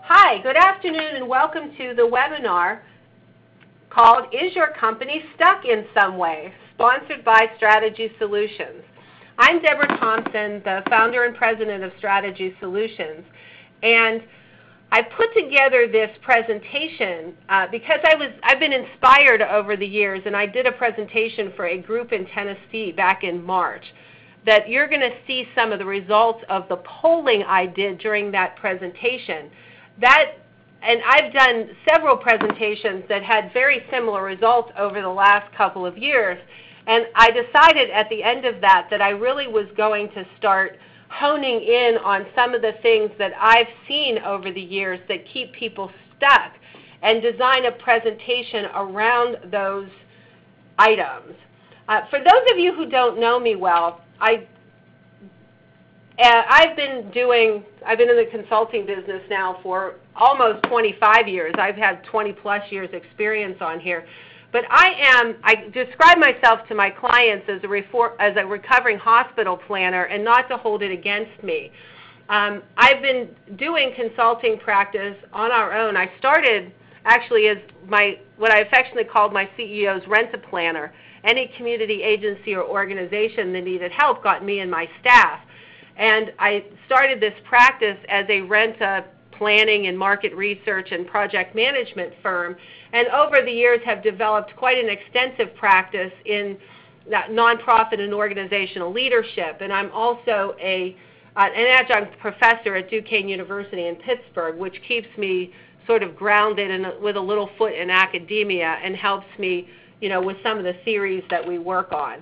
Hi, good afternoon and welcome to the webinar called Is Your Company Stuck in Some Way? Sponsored by Strategy Solutions. I'm Debra Thompson, the founder and president of Strategy Solutions, and I put together this presentation because I've been inspired over the years, and I did a presentation for a group in Tennessee back in March that you're going to see some of the results of the polling I did during that presentation. And I've done several presentations that had very similar results over the last couple of years, and I decided at the end of that I really was going to start honing in on some of the things that I've seen over the years that keep people stuck and design a presentation around those items. For those of you who don't know me well, I've been in the consulting business now for almost 25 years. I've had 20-plus years experience on here. But I describe myself to my clients as a recovering hospital planner, and not to hold it against me. I've been doing consulting practice on our own. I started actually as what I affectionately called my CEO's rent-a-planner. Any community agency or organization that needed help got me and my staff. And I started this practice as a planning and market research and project management firm, and over the years have developed quite an extensive practice in nonprofit and organizational leadership. And I'm also an adjunct professor at Duquesne University in Pittsburgh, which keeps me sort of grounded and with a little foot in academia and helps me, with some of the theories that we work on.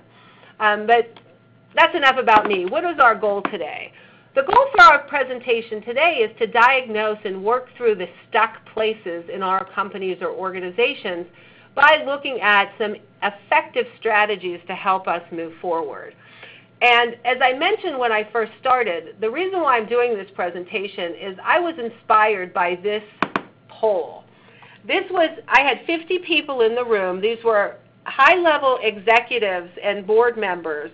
But that's enough about me. What is our goal today? The goal for our presentation today is to diagnose and work through the stuck places in our companies or organizations by looking at some effective strategies to help us move forward. And as I mentioned when I first started, the reason why I'm doing this presentation is I was inspired by this poll. I had 50 people in the room. These were high-level executives and board members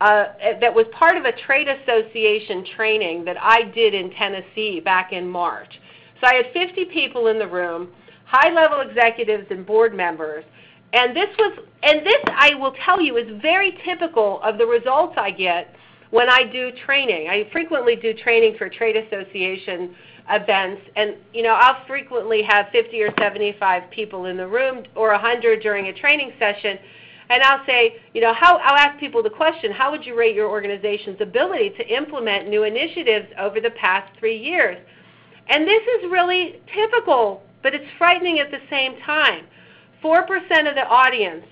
that was part of a trade association training that I did in Tennessee back in March. So I had 50 people in the room, high-level executives and board members, and this I will tell you is very typical of the results I get when I do training. I frequently do training for trade association events, and I'll frequently have 50 or 75 people in the room, or 100 during a training session. And I'll say, I'll ask people the question, how would you rate your organization's ability to implement new initiatives over the past 3 years? And this is really typical, but it's frightening at the same time. 4% of the audience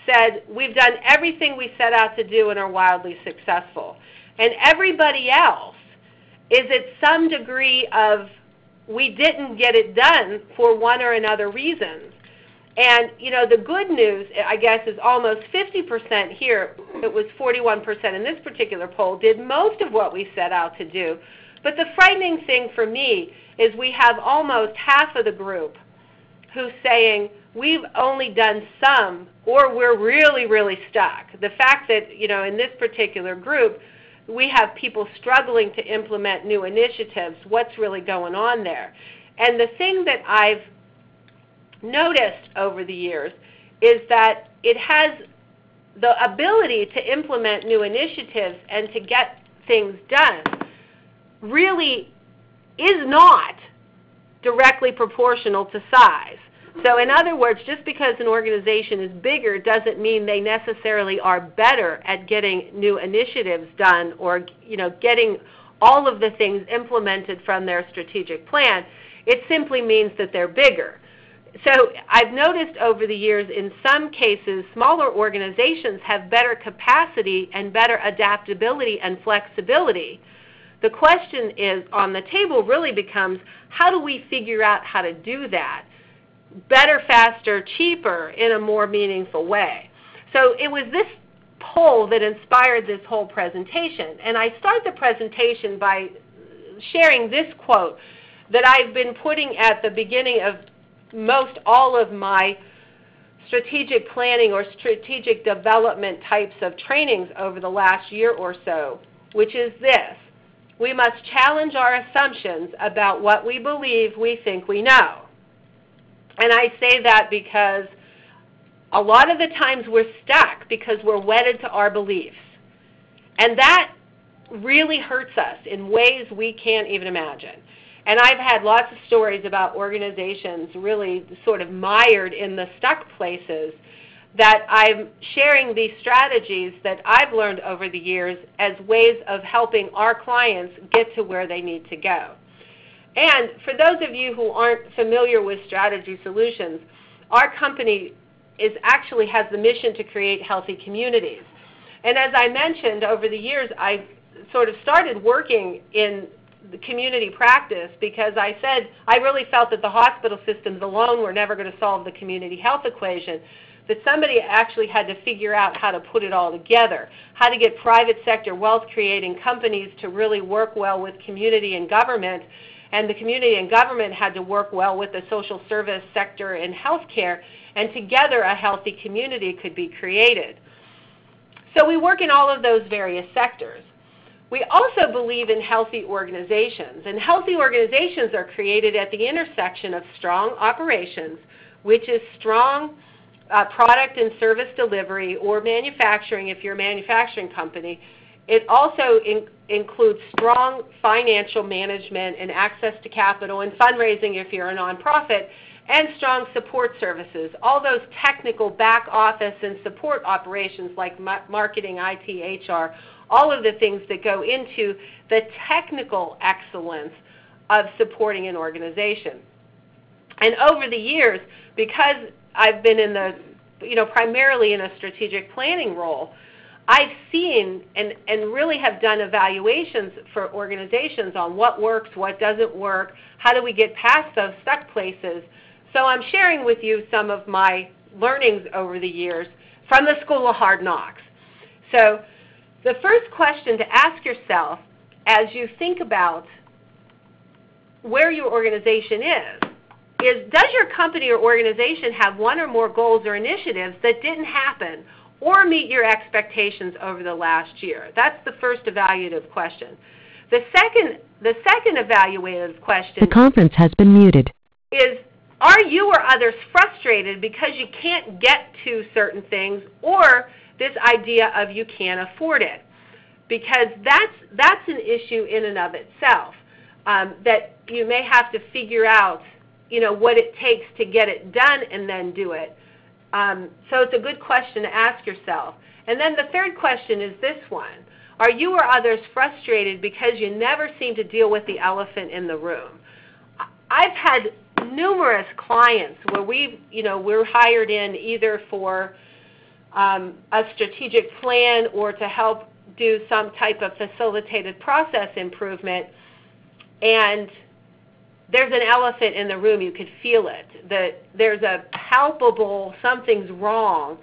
said, we've done everything we set out to do and are wildly successful. And everybody else is at some degree of, we didn't get it done for one or another reasons. And, the good news, I guess, is almost 50% here, it was 41% in this particular poll, did most of what we set out to do. But the frightening thing for me is we have almost half of the group who's saying, we've only done some, or we're really, really stuck. The fact that, in this particular group, we have people struggling to implement new initiatives, what's really going on there? And the thing that I've noticed over the years is that it has the ability to implement new initiatives and to get things done really is not directly proportional to size. So in other words, just because an organization is bigger doesn't mean they necessarily are better at getting new initiatives done or getting all of the things implemented from their strategic plan. It simply means that they're bigger. So I've noticed over the years, in some cases, smaller organizations have better capacity and better adaptability and flexibility. The question is on the table really becomes, how do we figure out how to do that better, faster, cheaper, in a more meaningful way? So it was this poll that inspired this whole presentation. And I start the presentation by sharing this quote that I've been putting at the beginning of most all of my strategic planning or strategic development types of trainings over the last year or so, which is this: we must challenge our assumptions about what we believe we think we know. And I say that because a lot of the times we're stuck because we're wedded to our beliefs. And that really hurts us in ways we can't even imagine. And I've had lots of stories about organizations really sort of mired in the stuck places that I'm sharing these strategies that I've learned over the years as ways of helping our clients get to where they need to go. And for those of you who aren't familiar with Strategy Solutions, our company actually has the mission to create healthy communities. And as I mentioned, over the years, I've sort of started working in the community practice because I said I really felt that the hospital systems alone were never going to solve the community health equation, that somebody actually had to figure out how to put it all together, how to get private sector wealth-creating companies to really work well with community and government, and the community and government had to work well with the social service sector and healthcare, and together a healthy community could be created. So we work in all of those various sectors. We also believe in healthy organizations, and healthy organizations are created at the intersection of strong operations, which is strong product and service delivery or manufacturing if you're a manufacturing company. It also includes strong financial management and access to capital and fundraising if you're a nonprofit, and strong support services, all those technical back office and support operations like marketing, IT, HR, all of the things that go into the technical excellence of supporting an organization. And over the years, because I've been in the, primarily in a strategic planning role, I've seen and really have done evaluations for organizations on what works, what doesn't work, how do we get past those stuck places. So I'm sharing with you some of my learnings over the years from the School of Hard Knocks. So the first question to ask yourself as you think about where your organization is does your company or organization have one or more goals or initiatives that didn't happen or meet your expectations over the last year? That's the first evaluative question. The second evaluative question The conference has been muted. Is, are you or others frustrated because you can't get to certain things, or this idea of you can't afford it? Because that's an issue in and of itself, that you may have to figure out, what it takes to get it done and then do it. So it's a good question to ask yourself. And then the third question is this one. Are you or others frustrated because you never seem to deal with the elephant in the room? I've had numerous clients where we're hired in either for a strategic plan or to help do some type of facilitated process improvement, and there's an elephant in the room. You could feel it. There's a palpable something's wrong,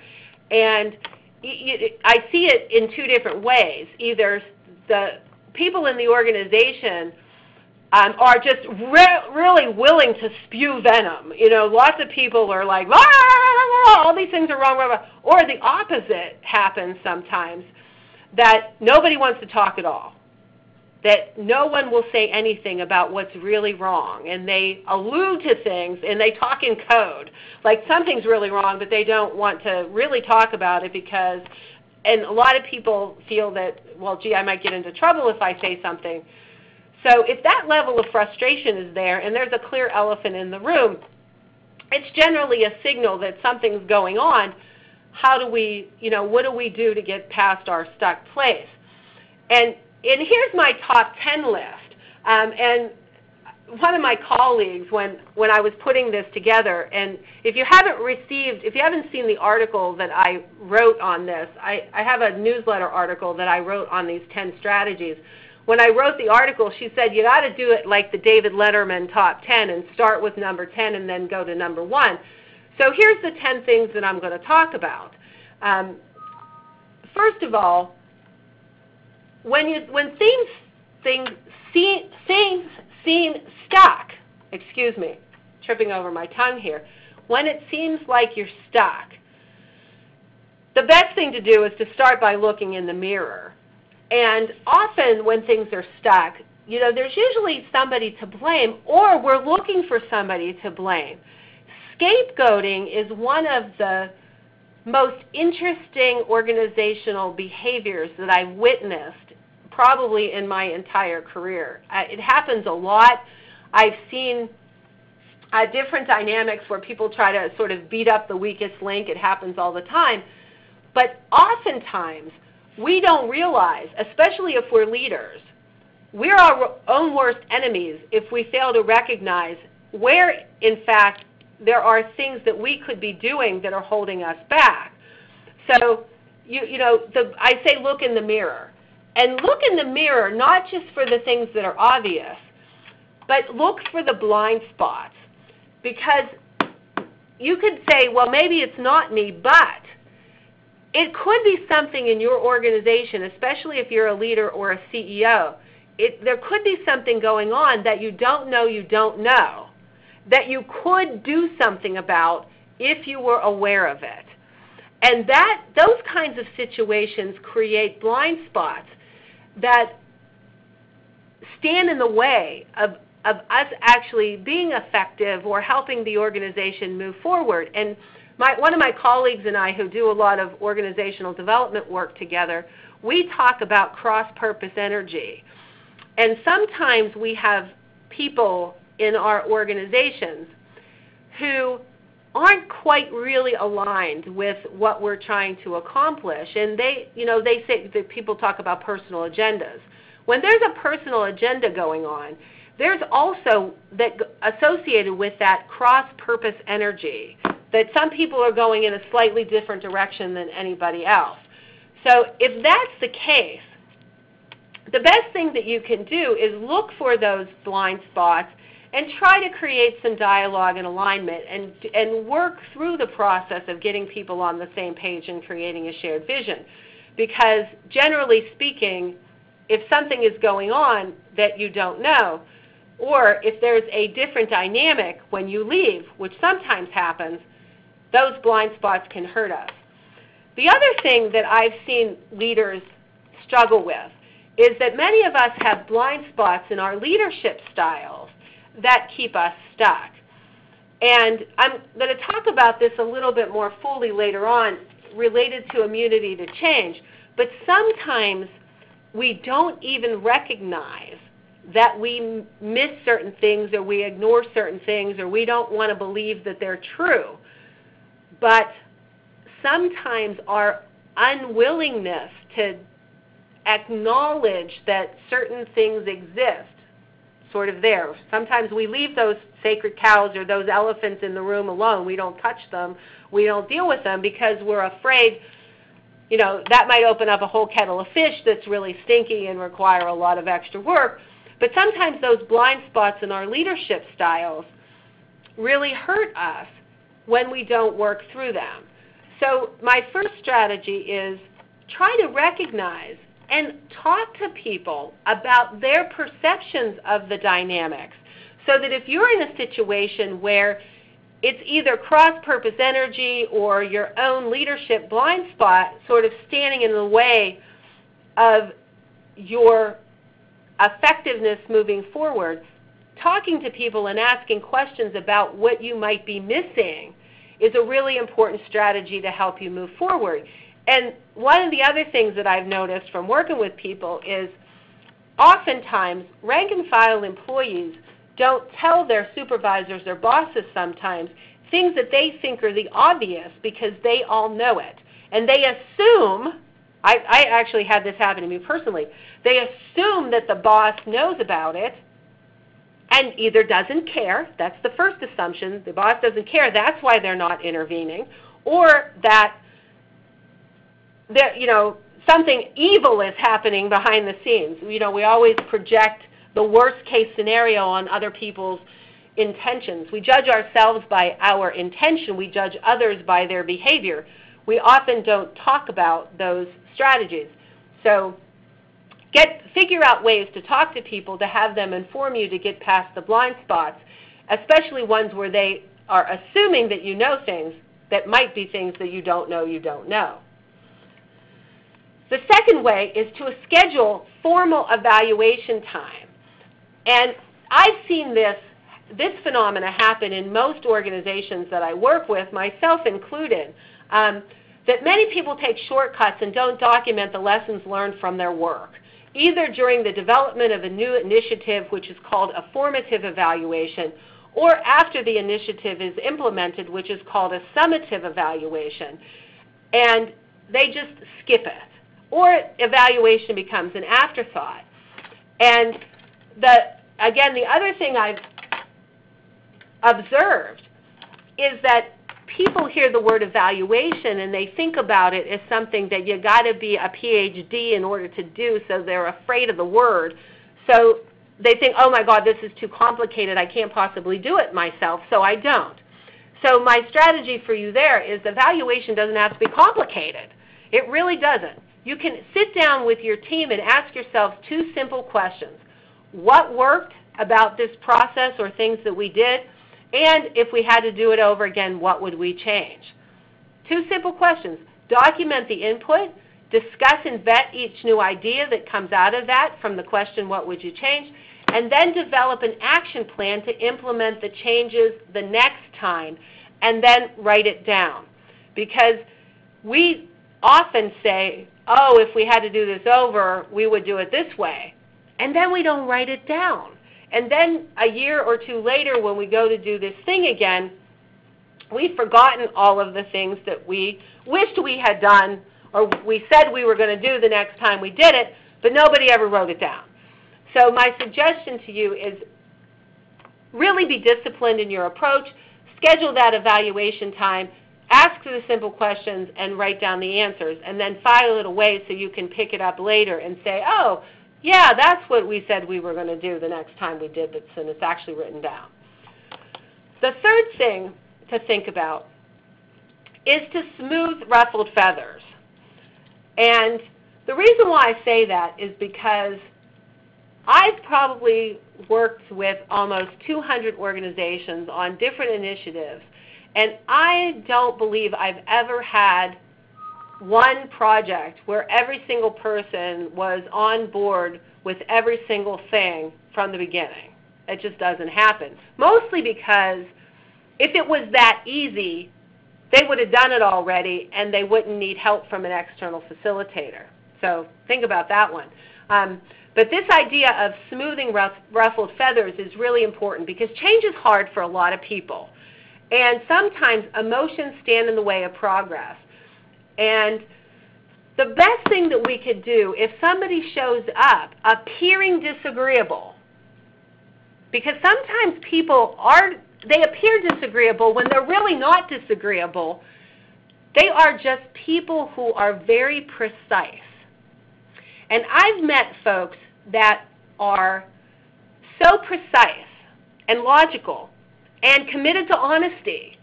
and I see it in two different ways. Either the people in the organization are just really willing to spew venom. Lots of people are like, all these things are wrong, or the opposite happens sometimes, that nobody wants to talk at all, that no one will say anything about what's really wrong, and they allude to things, and they talk in code, like something's really wrong, but they don't want to really talk about it because, and a lot of people feel that, well, gee, I might get into trouble if I say something. So if that level of frustration is there, and there's a clear elephant in the room, it's generally a signal that something's going on. How do we, what do we do to get past our stuck place? And here's my top 10 list. And one of my colleagues, when I was putting this together, and if you haven't seen the article that I wrote on this, I have a newsletter article that I wrote on these 10 strategies. When I wrote the article, she said, you got to do it like the David Letterman top 10 and start with number 10 and then go to number 1. So here's the 10 things that I'm going to talk about. First of all, when things seem stuck, excuse me, tripping over my tongue here, when it seems like you're stuck, the best thing to do is to start by looking in the mirror And often when things are stuck, there's usually somebody to blame, or we're looking for somebody to blame. Scapegoating is one of the most interesting organizational behaviors that I've witnessed probably in my entire career. It happens a lot. I've seen different dynamics where people try to sort of beat up the weakest link. It happens all the time. But oftentimes, we don't realize, especially if we're leaders, we're our own worst enemies if we fail to recognize where, in fact, there are things that we could be doing that are holding us back. So, I say look in the mirror. And look in the mirror not just for the things that are obvious, but look for the blind spots. Because you could say, well, maybe it's not me, but it could be something in your organization, especially if you're a leader or a CEO. There could be something going on that you don't know, that you could do something about if you were aware of it. And those kinds of situations create blind spots that stand in the way of us actually being effective or helping the organization move forward. And one of my colleagues and I, who do a lot of organizational development work together, we talk about cross-purpose energy. And sometimes we have people in our organizations who aren't quite really aligned with what we're trying to accomplish. And they say that people talk about personal agendas. When there's a personal agenda going on, there's also that associated with that cross-purpose energy, that some people are going in a slightly different direction than anybody else. So if that's the case, the best thing that you can do is look for those blind spots and try to create some dialogue and alignment and work through the process of getting people on the same page and creating a shared vision. Because generally speaking, if something is going on that you don't know, or if there's a different dynamic when you leave, which sometimes happens, those blind spots can hurt us. The other thing that I've seen leaders struggle with is that many of us have blind spots in our leadership styles that keep us stuck. And I'm going to talk about this a little bit more fully later on related to immunity to change, but sometimes we don't even recognize that we miss certain things or we ignore certain things or we don't want to believe that they're true. But sometimes our unwillingness to acknowledge that certain things exist, sort of there. Sometimes we leave those sacred cows or those elephants in the room alone. We don't touch them. We don't deal with them because we're afraid, that might open up a whole kettle of fish that's really stinky and require a lot of extra work. But sometimes those blind spots in our leadership styles really hurt us when we don't work through them. So my first strategy is try to recognize and talk to people about their perceptions of the dynamics, so that if you're in a situation where it's either cross-purpose energy or your own leadership blind spot sort of standing in the way of your effectiveness moving forward, talking to people and asking questions about what you might be missing is a really important strategy to help you move forward. And one of the other things that I've noticed from working with people is oftentimes rank and file employees don't tell their supervisors or bosses sometimes things that they think are the obvious because they all know it. And they assume, I actually had this happen to me personally, they assume that the boss knows about it and either doesn't care, that's the first assumption, the boss doesn't care, that's why they're not intervening, or that something evil is happening behind the scenes. We always project the worst case scenario on other people's intentions. We judge ourselves by our intention. We judge others by their behavior. We often don't talk about those strategies. So figure out ways to talk to people, to have them inform you to get past the blind spots, especially ones where they are assuming that you know things that might be things that you don't know. The second way is to schedule formal evaluation time. And I've seen this phenomena happen in most organizations that I work with, myself included, that many people take shortcuts and don't document the lessons learned from their work, either during the development of a new initiative, which is called a formative evaluation, or after the initiative is implemented, which is called a summative evaluation. And they just skip it, or evaluation becomes an afterthought. And again, the other thing I've observed is that people hear the word evaluation and they think about it as something that you got to be a PhD in order to do, so they're afraid of the word. So they think, oh my God, this is too complicated, I can't possibly do it myself, so I don't. So my strategy for you there is evaluation doesn't have to be complicated. It really doesn't. You can sit down with your team and ask yourselves two simple questions. What worked about this process or things that we did? And if we had to do it over again, what would we change? Two simple questions. Document the input, discuss and vet each new idea that comes out of that from the question, what would you change? And then develop an action plan to implement the changes the next time, and then write it down. Because we often say, oh, if we had to do this over, we would do it this way. And then we don't write it down. And then a year or two later, when we go to do this thing again, we've forgotten all of the things that we wished we had done, or we said we were going to do the next time we did it, but nobody ever wrote it down. So my suggestion to you is really be disciplined in your approach, schedule that evaluation time, ask the simple questions, and write down the answers, and then file it away so you can pick it up later and say, oh, yeah, that's what we said we were going to do the next time we did this, and it's actually written down. The third thing to think about is to smooth ruffled feathers. And the reason why I say that is because I've probably worked with almost 200 organizations on different initiatives, and I don't believe I've ever had one project where every single person was on board with every single thing from the beginning. It just doesn't happen. Mostly because if it was that easy, they would have done it already and they wouldn't need help from an external facilitator. So think about that one. But this idea of smoothing ruffled feathers is really important because change is hard for a lot of people. And sometimes emotions stand in the way of progress. And the best thing that we could do if somebody shows up appearing disagreeable, because sometimes people they appear disagreeable when they're really not disagreeable. They are just people who are very precise. And I've met folks that are so precise and logical and committed to honesty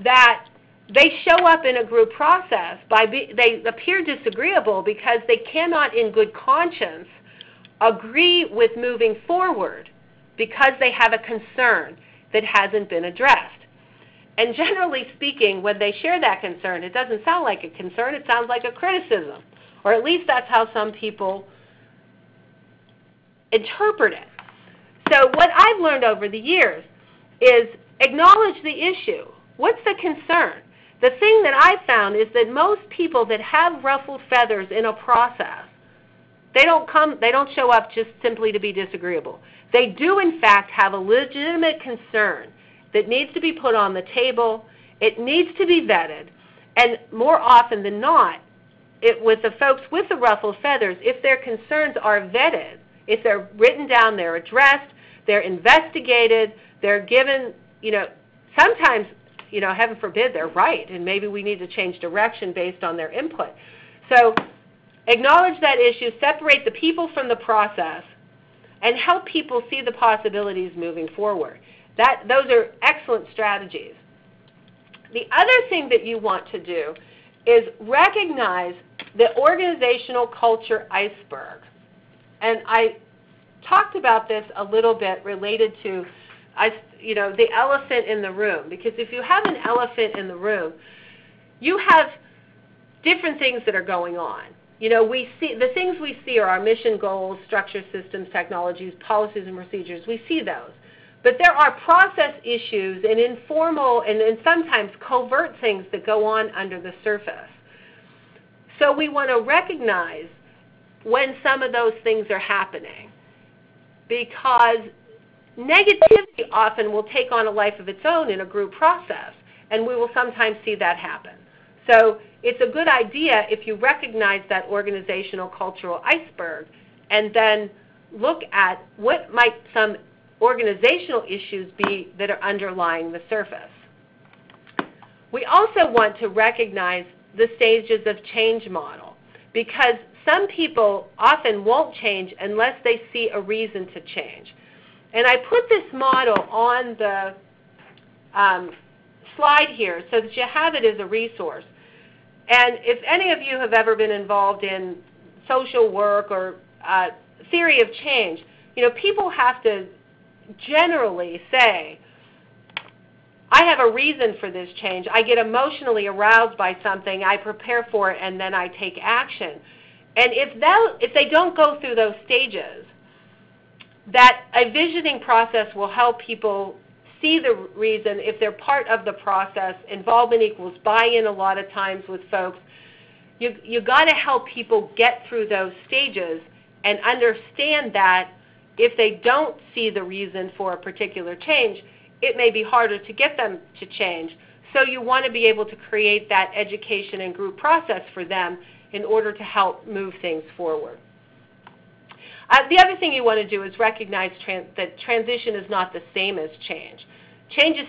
that they show up in a group process they appear disagreeable because they cannot in good conscience agree with moving forward because they have a concern that hasn't been addressed. And generally speaking, when they share that concern, it doesn't sound like a concern, it sounds like a criticism. Or at least that's how some people interpret it. So what I've learned over the years is acknowledge the issue. What's the concern? The thing that I've found is that most people that have ruffled feathers in a process, they don't show up just simply to be disagreeable. They do, in fact, have a legitimate concern that needs to be put on the table. It needs to be vetted. And more often than not, with the folks with the ruffled feathers, if their concerns are vetted, if they're written down, they're addressed, they're investigated, they're given, sometimes, heaven forbid, they're right, and maybe we need to change direction based on their input. So acknowledge that issue, separate the people from the process, and help people see the possibilities moving forward. Those are excellent strategies. The other thing that you want to do is recognize the organizational culture iceberg. And I talked about this a little bit related to the elephant in the room. Because if you have an elephant in the room, you have different things that are going on. You know, we see the things we see are our mission goals, structure, systems, technologies, policies, and procedures. We see those. But there are process issues and informal and sometimes covert things that go on under the surface. So we want to recognize when some of those things are happening, because negativity often will take on a life of its own in a group process, and we will sometimes see that happen. So it's a good idea if you recognize that organizational cultural iceberg and then look at what might some organizational issues be that are underlying the surface. We also want to recognize the stages of change model, because some people often won't change unless they see a reason to change. And I put this model on the slide here so that you have it as a resource. And if any of you have ever been involved in social work or theory of change, you know, people have to generally say, I have a reason for this change. I get emotionally aroused by something, I prepare for it, and then I take action. And if they don't go through those stages, that a visioning process will help people see the reason. If they're part of the process, involvement equals buy-in a lot of times with folks. You got to help people get through those stages and understand that if they don't see the reason for a particular change, it may be harder to get them to change. So you want to be able to create that education and group process for them in order to help move things forward. The other thing you want to do is recognize that transition is not the same as change. Change is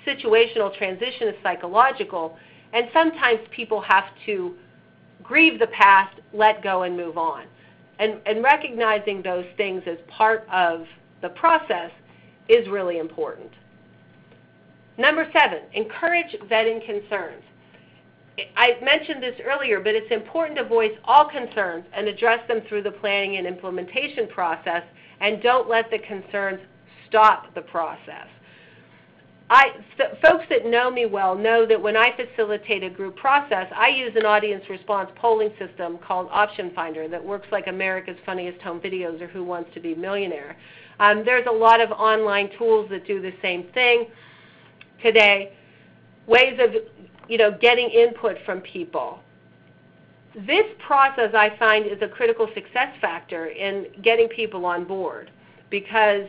situational, transition is psychological, and sometimes people have to grieve the past, let go, and move on. And recognizing those things as part of the process is really important. Number 7, encourage vetting concerns. I mentioned this earlier, but it's important to voice all concerns and address them through the planning and implementation process, and don't let the concerns stop the process. Folks that know me well know that when I facilitate a group process, I use an audience response polling system called Option Finder that works like America's Funniest Home Videos or Who Wants to Be a Millionaire. There's a lot of online tools that do the same thing today, ways of getting input from people. This process, I find, is a critical success factor in getting people on board, because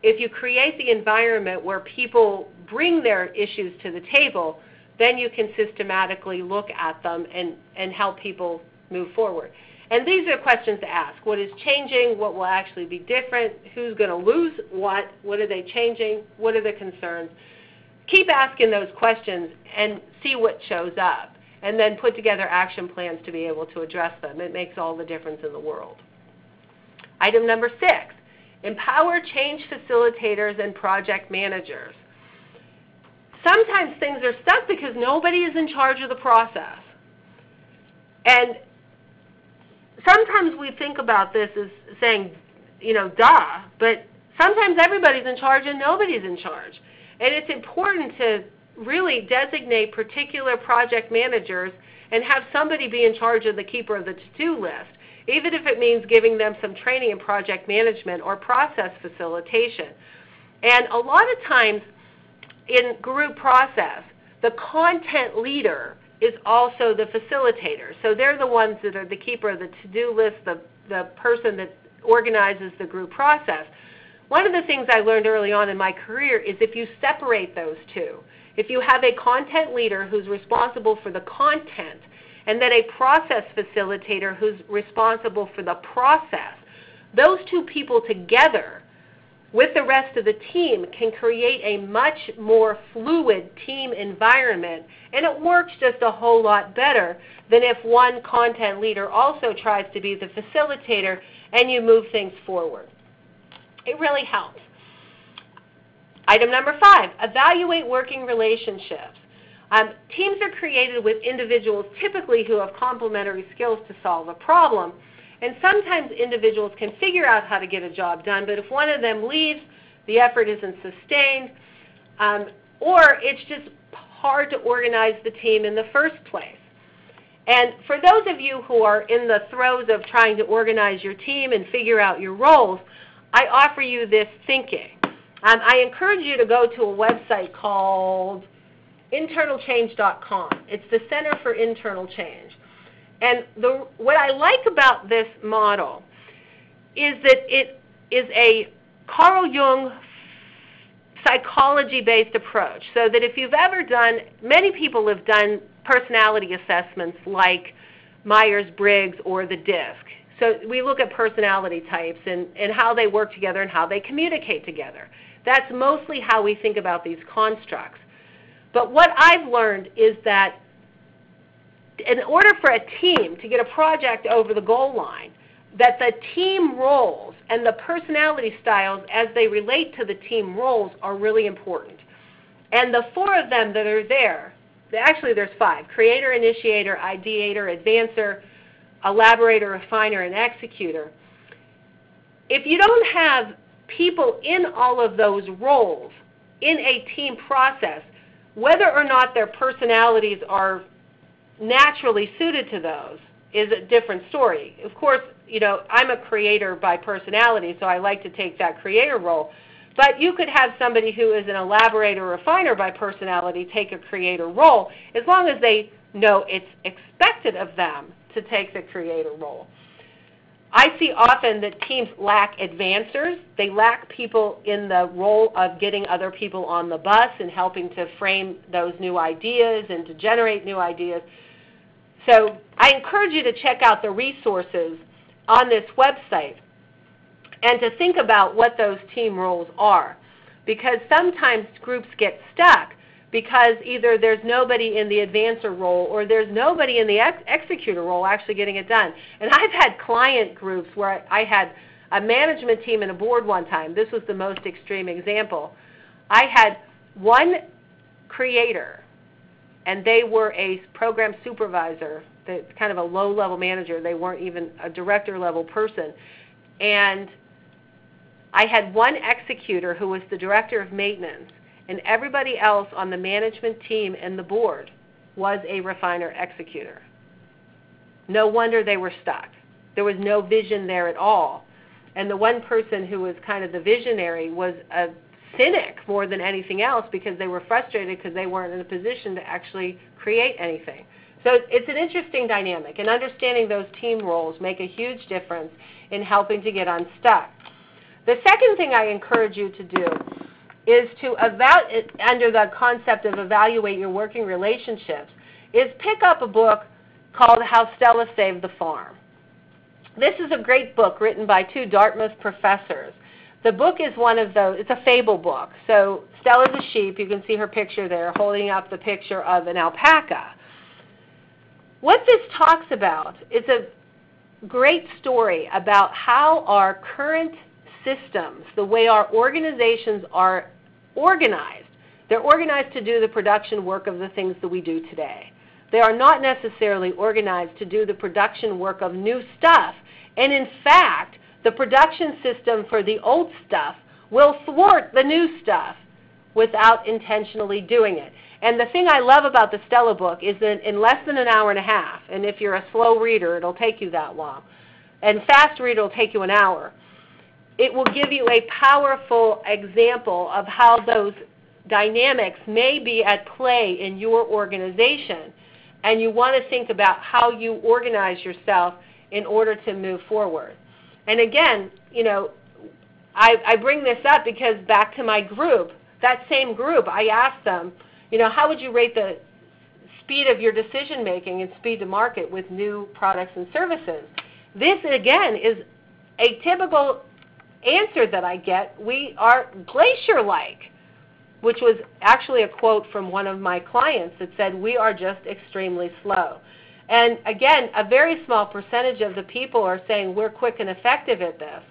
if you create the environment where people bring their issues to the table, then you can systematically look at them and help people move forward. And these are questions to ask. What is changing? What will actually be different? Who's going to lose what? What are they changing? What are the concerns? Keep asking those questions and see what shows up, and then put together action plans to be able to address them. It makes all the difference in the world. Item number 6, empower change facilitators and project managers. Sometimes things are stuck because nobody is in charge of the process. And sometimes we think about this as saying, duh, but sometimes everybody's in charge and nobody's in charge. And it's important to really designate particular project managers and have somebody be in charge of the keeper of the to-do list, even if it means giving them some training in project management or process facilitation. And a lot of times in group process, the content leader is also the facilitator. So they're the ones that are the keeper of the to-do list, the person that organizes the group process. One of the things I learned early on in my career is if you separate those two, if you have a content leader who's responsible for the content and then a process facilitator who's responsible for the process, those two people together with the rest of the team can create a much more fluid team environment, and it works just a whole lot better than if one content leader also tries to be the facilitator and you move things forward. It really helps. Item number 5, evaluate working relationships. Teams are created with individuals typically who have complementary skills to solve a problem. And sometimes individuals can figure out how to get a job done, but if one of them leaves, the effort isn't sustained, or it's just hard to organize the team in the first place. And for those of you who are in the throes of trying to organize your team and figure out your roles, I offer you this thinking. I encourage you to go to a website called internalchange.com. It's the Center for Internal Change. And what I like about this model is that it is a Carl Jung psychology-based approach, so that if you've ever done, many people have done personality assessments like Myers-Briggs or the DISC. So we look at personality types and how they work together and how they communicate together. That's mostly how we think about these constructs. But what I've learned is that in order for a team to get a project over the goal line, that the team roles and the personality styles as they relate to the team roles are really important. And the 4 of them that are there, actually there's 5, creator, initiator, ideator, advancer, elaborator, refiner, and executor. If you don't have people in all of those roles in a team process, whether or not their personalities are naturally suited to those is a different story. Of course, you know, I'm a creator by personality, so I like to take that creator role. But you could have somebody who is an elaborator or refiner by personality take a creator role, as long as they know it's expected of them to take the creator role. I see often that teams lack advancers. They lack people in the role of getting other people on the bus and helping to frame those new ideas and to generate new ideas. So I encourage you to check out the resources on this website and to think about what those team roles are, because sometimes groups get stuck because either there's nobody in the advancer role or there's nobody in the executor role actually getting it done. And I've had client groups where I had a management team and a board one time. This was the most extreme example. I had one creator, and they were a program supervisor, kind of a low-level manager. They weren't even a director-level person. And I had one executor who was the director of maintenance, and everybody else on the management team and the board was a refiner executor. No wonder they were stuck. There was no vision there at all. And the one person who was kind of the visionary was a cynic more than anything else, because they were frustrated because they weren't in a position to actually create anything. So it's an interesting dynamic, and understanding those team roles make a huge difference in helping to get unstuck. The second thing I encourage you to do is to under the concept of evaluate your working relationships, is pick up a book called How Stella Saved the Farm. This is a great book written by 2 Dartmouth professors. The book is one of those, it's a fable book. So Stella's a sheep, you can see her picture there, holding up the picture of an alpaca. What this talks about is a great story about how our current systems, the way our organizations are organized. They're organized to do the production work of the things that we do today. They are not necessarily organized to do the production work of new stuff. And in fact, the production system for the old stuff will thwart the new stuff without intentionally doing it. And the thing I love about the Stella book is that in less than an hour and a half, and if you're a slow reader, it'll take you that long, and fast reader will take you an hour, it will give you a powerful example of how those dynamics may be at play in your organization. And you want to think about how you organize yourself in order to move forward. And again, you know, I bring this up because back to my group, that same group, I asked them, you know, how would you rate the speed of your decision making and speed to market with new products and services? This, again, is a typical answer that I get. We are glacier-like, which was actually a quote from one of my clients that said, we are just extremely slow. And again, a very small percentage of the people are saying we're quick and effective at this.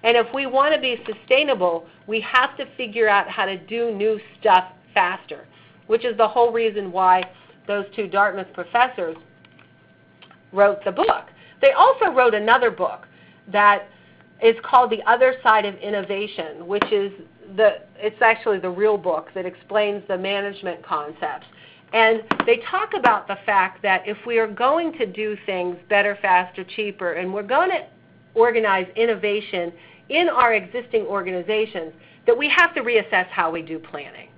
And if we want to be sustainable, we have to figure out how to do new stuff faster, which is the whole reason why those 2 Dartmouth professors wrote the book. They also wrote another book that is called The Other Side of Innovation, which is it's actually the real book that explains the management concepts. And they talk about the fact that if we are going to do things better, faster, cheaper, and we're going to organize innovation in our existing organizations, that we have to reassess how we do planning.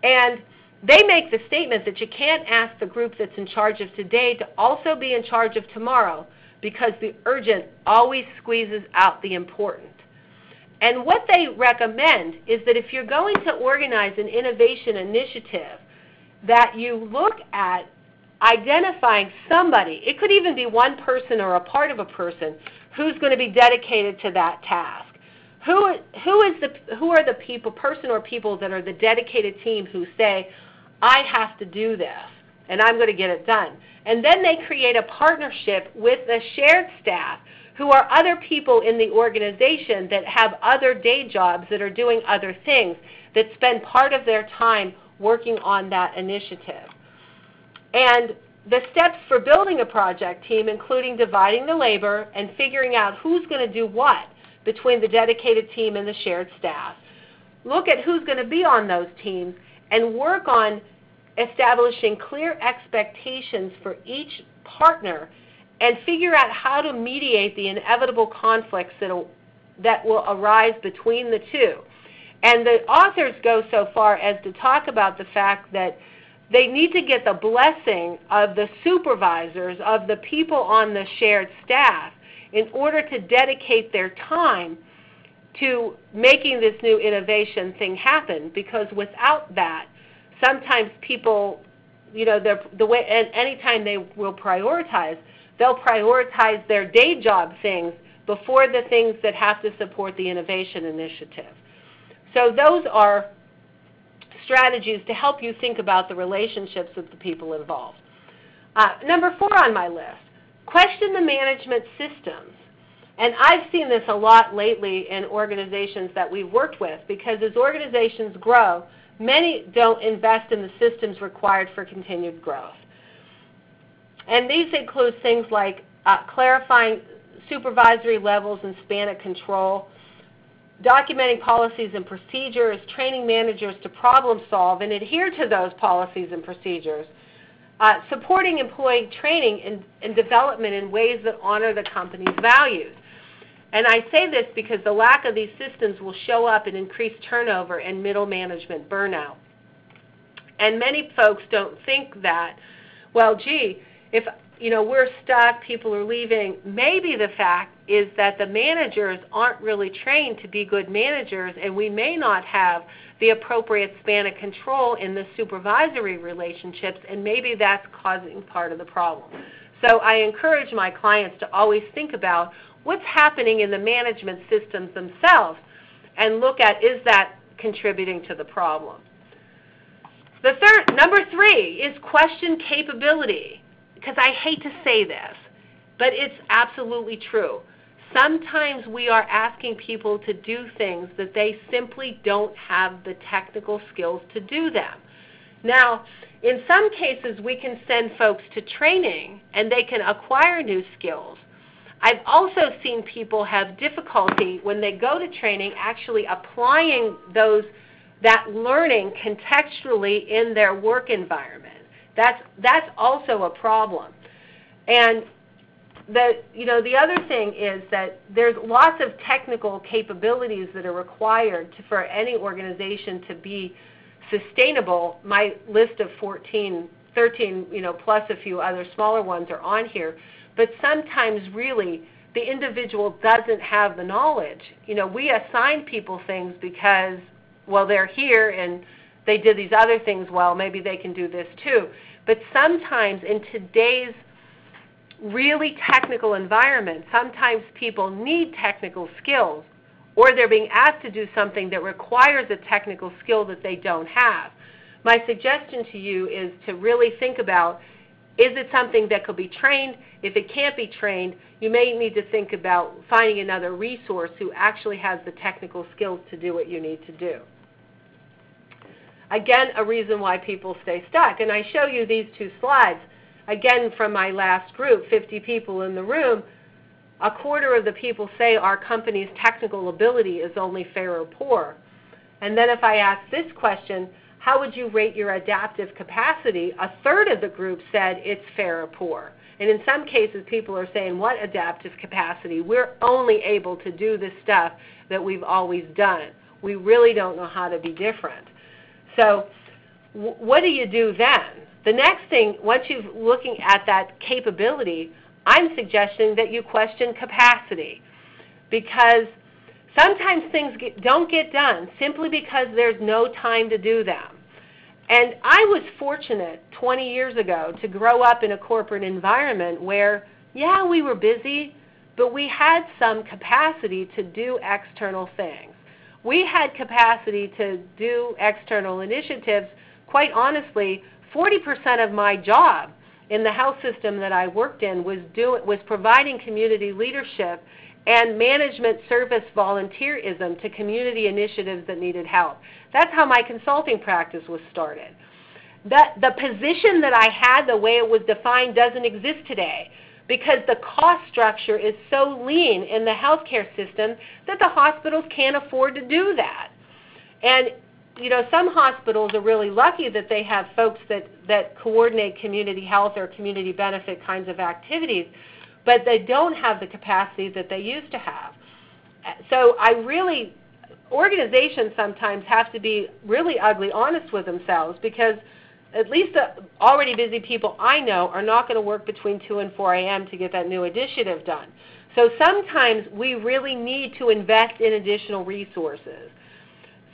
And they make the statement that you can't ask the group that's in charge of today to also be in charge of tomorrow, because the urgent always squeezes out the important. And what they recommend is that if you're going to organize an innovation initiative, that you look at identifying somebody, it could even be one person or a part of a person, who's going to be dedicated to that task. Who are the people, person or people that are the dedicated team who say, I have to do this, and I'm going to get it done. And then they create a partnership with the shared staff, who are other people in the organization that have other day jobs that are doing other things, that spend part of their time working on that initiative. And the steps for building a project team, including dividing the labor and figuring out who's going to do what between the dedicated team and the shared staff. Look at who's going to be on those teams and work on establishing clear expectations for each partner, and figure out how to mediate the inevitable conflicts that will arise between the two. And the authors go so far as to talk about the fact that they need to get the blessing of the supervisors, of the people on the shared staff, in order to dedicate their time to making this new innovation thing happen. Because without that, sometimes people, the way, and anytime they will prioritize, they'll prioritize their day job things before the things that have to support the innovation initiative. So those are strategies to help you think about the relationships with the people involved. Number 4 on my list, question the management systems. And I've seen this a lot lately in organizations that we've worked with, because as organizations grow, many don't invest in the systems required for continued growth. And these include things like clarifying supervisory levels and span of control, documenting policies and procedures, training managers to problem solve and adhere to those policies and procedures, supporting employee training and development in ways that honor the company's values. And I say this because the lack of these systems will show up in increased turnover and middle management burnout. And many folks don't think that, well, gee, if we're stuck, people are leaving, maybe the fact is that the managers aren't really trained to be good managers, and we may not have the appropriate span of control in the supervisory relationships, and maybe that's causing part of the problem. So I encourage my clients to always think about what's happening in the management systems themselves and look at, is that contributing to the problem? Number 3 is question capability. Because I hate to say this, but it's absolutely true. Sometimes we are asking people to do things that they simply don't have the technical skills to do them. Now, in some cases, we can send folks to training and they can acquire new skills. I've also seen people have difficulty when they go to training actually applying that learning contextually in their work environment. That's also a problem. And the other thing is that there's lots of technical capabilities that are required for any organization to be sustainable. My list of 13, plus a few other smaller ones are on here. But sometimes really the individual doesn't have the knowledge. We assign people things because, well, they're here and they did these other things well, maybe they can do this too. But sometimes in today's really technical environment, sometimes people need technical skills, or they're being asked to do something that requires a technical skill that they don't have. My suggestion to you is to really think about, is it something that could be trained? If it can't be trained, you may need to think about finding another resource who actually has the technical skills to do what you need to do. Again, a reason why people stay stuck. And I show you these 2 slides. Again, from my last group, 50 people in the room, a quarter of the people say our company's technical ability is only fair or poor. And then if I ask this question, how would you rate your adaptive capacity? A third of the group said it's fair or poor. And in some cases, people are saying, what adaptive capacity? We're only able to do the stuff that we've always done. We really don't know how to be different. So what do you do then? The next thing, once you're looking at that capability, I'm suggesting that you question capacity, because sometimes things don't get done simply because there's no time to do them. And I was fortunate 20 years ago to grow up in a corporate environment where, yeah, we were busy, but we had some capacity to do external things. We had capacity to do external initiatives. Quite honestly, 40% of my job in the health system that I worked in was providing community leadership and management service volunteerism to community initiatives that needed help. That's how my consulting practice was started. The position that I had, the way it was defined, doesn't exist today because the cost structure is so lean in the healthcare system that the hospitals can't afford to do that. And you know, some hospitals are really lucky that they have folks that coordinate community health or community benefit kinds of activities, but they don't have the capacity that they used to have. So organizations sometimes have to be really ugly honest with themselves, because at least the already busy people I know are not going to work between 2 and 4 a.m. to get that new initiative done. So sometimes we really need to invest in additional resources.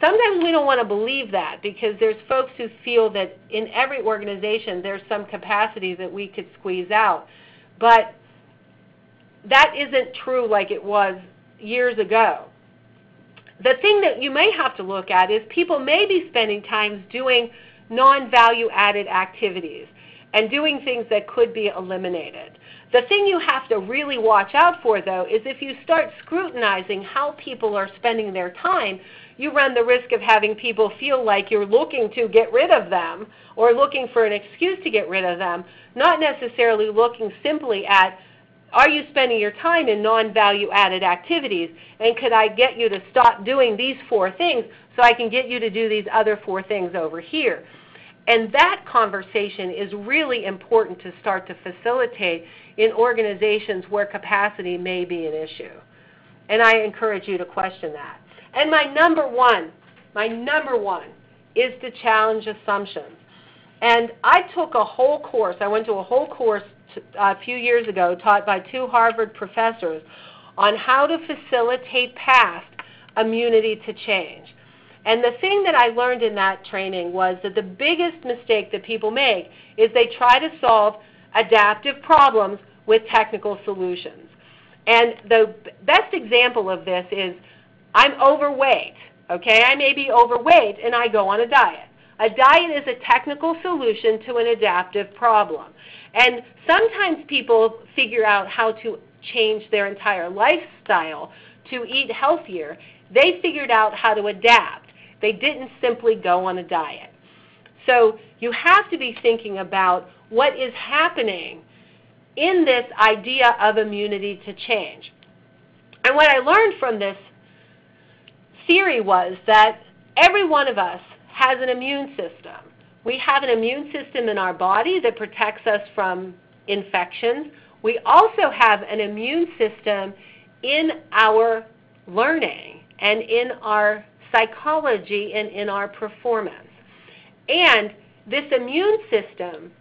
Sometimes we don't want to believe that, because there's folks who feel that in every organization there's some capacity that we could squeeze out. But that isn't true like it was years ago. The thing that you may have to look at is people may be spending time doing non-value added activities and doing things that could be eliminated. The thing you have to really watch out for, though, is if you start scrutinizing how people are spending their time, you run the risk of having people feel like you're looking to get rid of them or looking for an excuse to get rid of them, not necessarily looking simply at, are you spending your time in non-value added activities, and could I get you to stop doing these 4 things so I can get you to do these other 4 things over here? And that conversation is really important to start to facilitate in organizations where capacity may be an issue. And I encourage you to question that. And my number one is to challenge assumptions. And I took a whole course, I went to a whole course a few years ago taught by 2 Harvard professors on how to facilitate past immunity to change. And the thing that I learned in that training was that the biggest mistake that people make is they try to solve adaptive problems with technical solutions. And the best example of this is, I'm overweight, okay? I may be overweight and I go on a diet. A diet is a technical solution to an adaptive problem. And sometimes people figure out how to change their entire lifestyle to eat healthier. They figured out how to adapt. They didn't simply go on a diet. So you have to be thinking about what is happening in this idea of immunity to change. And what I learned from this theory was that every one of us has an immune system. We have an immune system in our body that protects us from infections. We also have an immune system in our learning and in our psychology and in our performance. And this immune system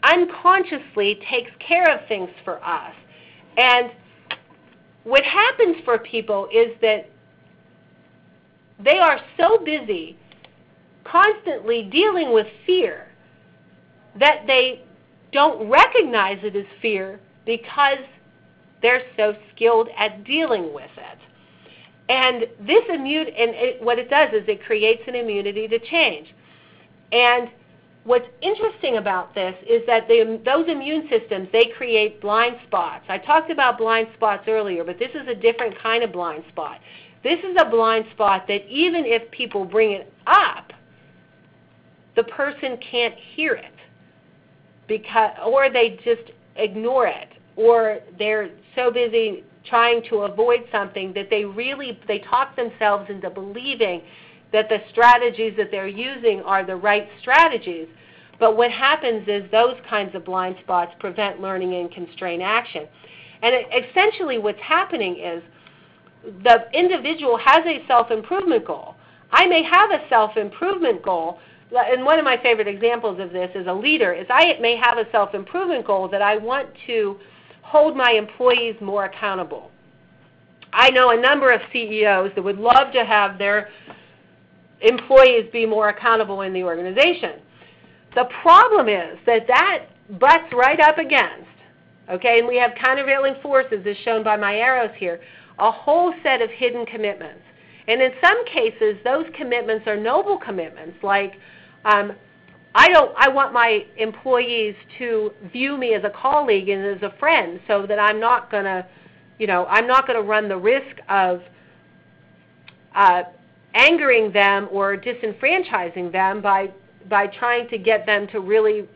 unconsciously takes care of things for us. And what happens for people is that they are so busy constantly dealing with fear that they don't recognize it as fear because they're so skilled at dealing with it. And this what it does is it creates an immunity to change. And what's interesting about this is that those immune systems, they create blind spots. I talked about blind spots earlier, but this is a different kind of blind spot. This is a blind spot that even if people bring it up, the person can't hear it, or they just ignore it, or they're so busy trying to avoid something that they talk themselves into believing that the strategies that they're using are the right strategies. But what happens is those kinds of blind spots prevent learning and constrain action. And essentially what's happening is the individual has a self-improvement goal. I may have a self-improvement goal, and one of my favorite examples of this as a leader is I may have a self-improvement goal that I want to hold my employees more accountable. I know a number of CEOs that would love to have their employees be more accountable in the organization. The problem is that that butts right up against, okay, and we have countervailing forces as shown by my arrows here, a whole set of hidden commitments. And in some cases, those commitments are noble commitments, like I want my employees to view me as a colleague and as a friend, so that I'm not going to, I'm not going to run the risk of angering them or disenfranchising them by trying to get them to really,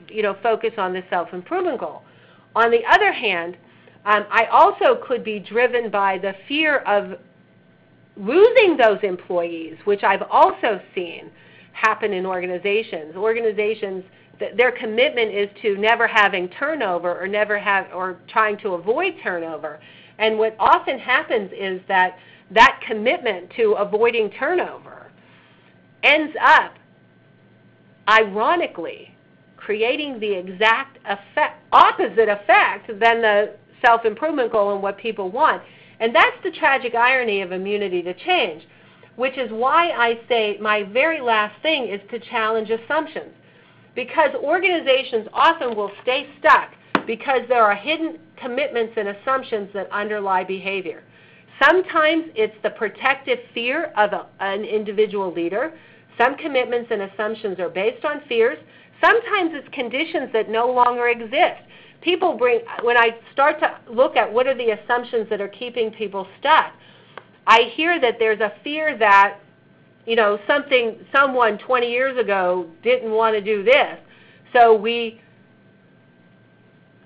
focus on the self-improvement goal. On the other hand, I also could be driven by the fear of losing those employees, which I've also seen happen in organizations. Organizations, their commitment is to never having turnover or trying to avoid turnover. And what often happens is that commitment to avoiding turnover ends up, ironically, creating the exact opposite effect than the self-improvement goal and what people want. And that's the tragic irony of immunity to change, which is why I say my very last thing is to challenge assumptions. Because organizations often will stay stuck because there are hidden commitments and assumptions that underlie behavior. Sometimes it's the protective fear of an individual leader. Some commitments and assumptions are based on fears. Sometimes it's conditions that no longer exist. When I start to look at what are the assumptions that are keeping people stuck, I hear that there's a fear that, someone 20 years ago didn't want to do this. So we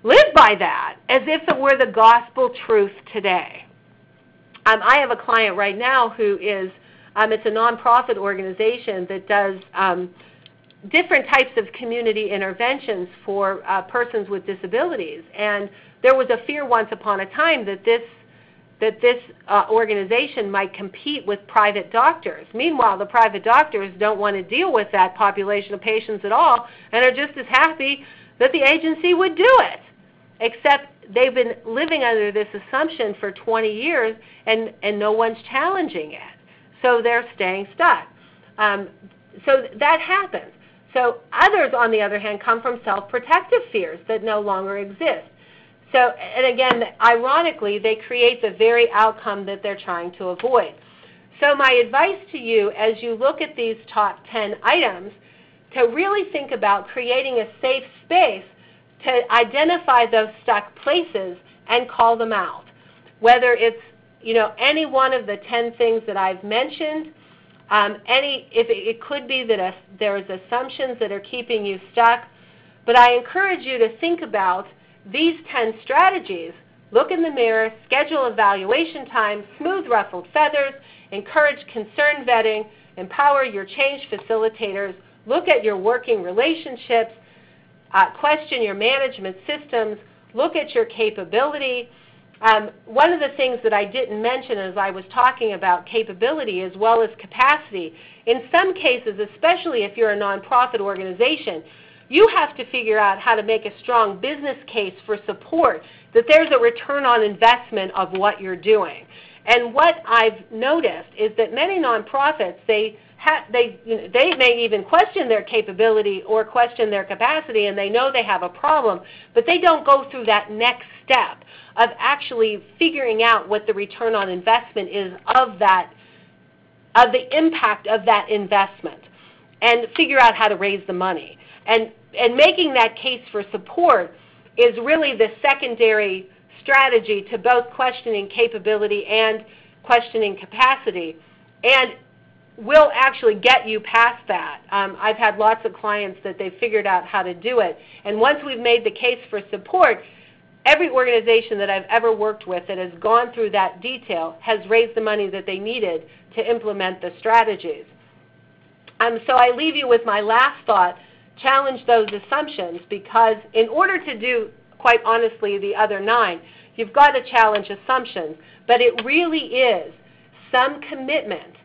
live by that as if it were the gospel truth today. I have a client right now who is, it's a nonprofit organization that does different types of community interventions for persons with disabilities. And there was a fear once upon a time that this organization might compete with private doctors. Meanwhile, the private doctors don't want to deal with that population of patients at all and are just as happy that the agency would do it, except they've been living under this assumption for 20 years and no one's challenging it. So they're staying stuck. So that happens. So others, on the other hand, come from self-protective fears that no longer exist. So, and again, ironically, they create the very outcome that they're trying to avoid. So my advice to you as you look at these top 10 items, to really think about creating a safe space to identify those stuck places and call them out. Whether it's, any one of the 10 things that I've mentioned, it could be that there's assumptions that are keeping you stuck, but I encourage you to think about these 10 strategies. Look in the mirror, schedule evaluation time, smooth ruffled feathers, encourage concern vetting, empower your change facilitators, look at your working relationships, question your management systems, look at your capability. One of the things that I didn't mention as I was talking about capability as well as capacity, in some cases, especially if you're a nonprofit organization, you have to figure out how to make a strong business case for support, that there's a return on investment of what you're doing. And what I've noticed is that many nonprofits, they may even question their capability or question their capacity, and they know they have a problem, but they don't go through that next step of actually figuring out what the return on investment is of the impact of that investment, and figure out how to raise the money. And making that case for support is really the secondary strategy to both questioning capability and questioning capacity, and will actually get you past that. I've had lots of clients that they've figured out how to do it, and once we've made the case for support, every organization that I've ever worked with that has gone through that detail has raised the money that they needed to implement the strategies. So I leave you with my last thought. Challenge those assumptions, because in order to do, quite honestly, the other 9, you've got to challenge assumptions. But it really is some commitment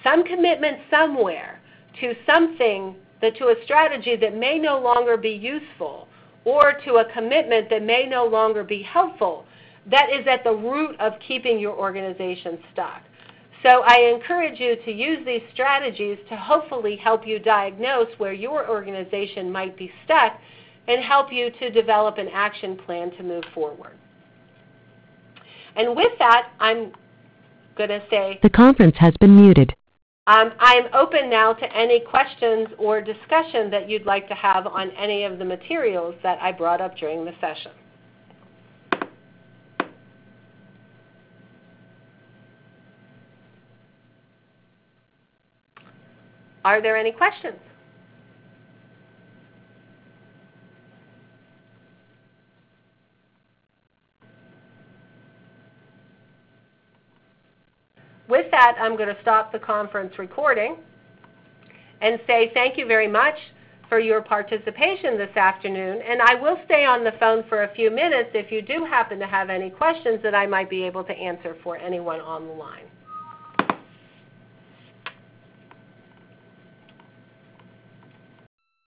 somewhere to something, to a strategy that may no longer be useful, or to a commitment that may no longer be helpful, that is at the root of keeping your organization stuck. So I encourage you to use these strategies to hopefully help you diagnose where your organization might be stuck and help you to develop an action plan to move forward. And with that, I'm going to say the conference has been muted. I'm open now to any questions or discussion that you'd like to have on any of the materials that I brought up during the session. Are there any questions? With that, I'm going to stop the conference recording and say thank you very much for your participation this afternoon. And I will stay on the phone for a few minutes if you do happen to have any questions that I might be able to answer for anyone on the line.